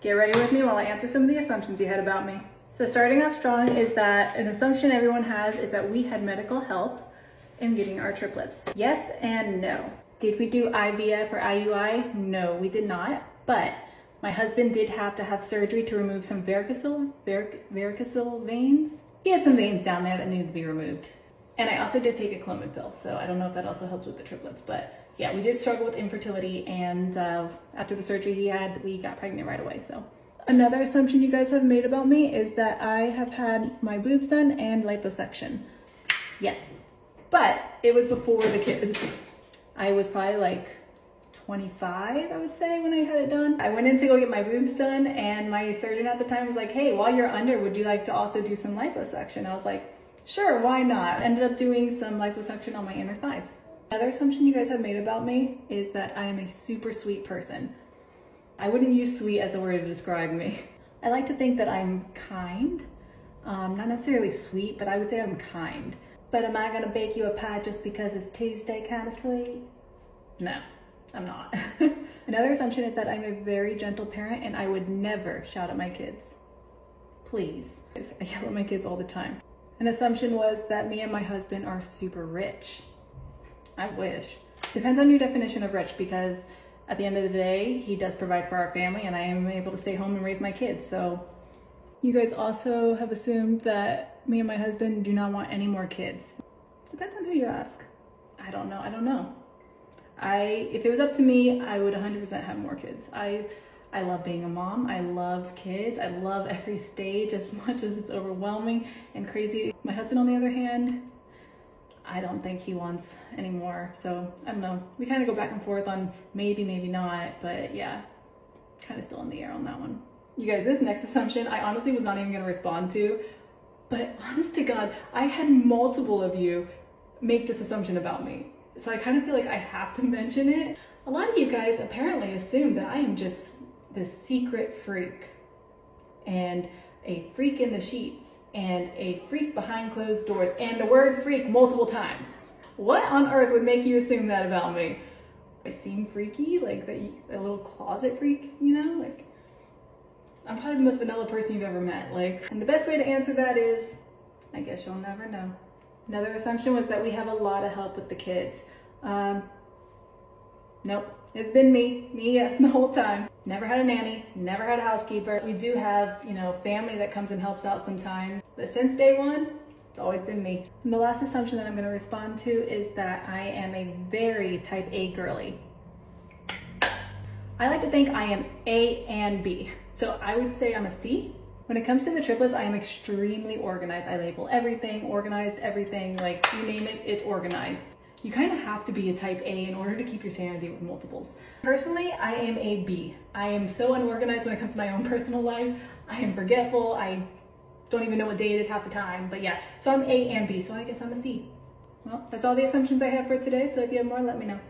Get ready with me while I answer some of the assumptions you had about me. So starting off strong is that an assumption everyone has is that we had medical help in getting our triplets. Yes and no. Did we do IVF or IUI? No, we did not. But my husband did have to have surgery to remove some varicocele veins. He had some veins down there that needed to be removed. And I also did take a Clomid pill, so I don't know if that also helps with the triplets, but yeah, we did struggle with infertility, and after the surgery he had, we got pregnant right away, so. Another assumption you guys have made about me is that I have had my boobs done and liposuction. Yes, but it was before the kids. I was probably like 25, I would say, when I had it done. I went in to go get my boobs done, and my surgeon at the time was like, hey, while you're under, would you like to also do some liposuction? I was like, sure, why not? Ended up doing some liposuction on my inner thighs. Another assumption you guys have made about me is that I am a super sweet person. I wouldn't use sweet as a word to describe me. I like to think that I'm kind. Not necessarily sweet, but I would say I'm kind. But am I gonna bake you a pie just because it's Tuesday kind of sweet? No, I'm not. Another assumption is that I'm a very gentle parent and I would never shout at my kids. Please. I yell at my kids all the time. An assumption was that me and my husband are super rich. I wish. Depends on your definition of rich, because at the end of the day, he does provide for our family and I am able to stay home and raise my kids. So you guys also have assumed that me and my husband do not want any more kids. Depends on who you ask. I don't know. If it was up to me, I would 100% have more kids. I love being a mom. I love kids. I love every stage as much as it's overwhelming and crazy. My husband, on the other hand, I don't think he wants any more. So I don't know. We kind of go back and forth on maybe, maybe not, but yeah, kind of still in the air on that one. You guys, this next assumption, I honestly was not even going to respond to, but honest to God, I had multiple of you make this assumption about me. So I kind of feel like I have to mention it. A lot of you guys apparently assume that I am just this secret freak and a freak in the sheets and a freak behind closed doors and the word freak multiple times. What on earth would make you assume that about me? I seem freaky, like a little closet freak, you know? Like, I'm probably the most vanilla person you've ever met. Like, and the best way to answer that is, I guess you'll never know. Another assumption was that we have a lot of help with the kids. Nope, it's been me the whole time. Never had a nanny, never had a housekeeper. We do have, family that comes and helps out sometimes, but since day one, it's always been me. And the last assumption that I'm gonna respond to is that I am a very type A girly. I like to think I am A and B. So I would say I'm a C. When it comes to the triplets, I am extremely organized. I label everything, organized everything, like you name it, it's organized. You kind of have to be a type A in order to keep your sanity with multiples. Personally, I am a B. I am so unorganized when it comes to my own personal life. I am forgetful. I don't even know what day it is half the time, but yeah. So I'm A and B, so I guess I'm a C. Well, that's all the assumptions I have for today, so if you have more, let me know.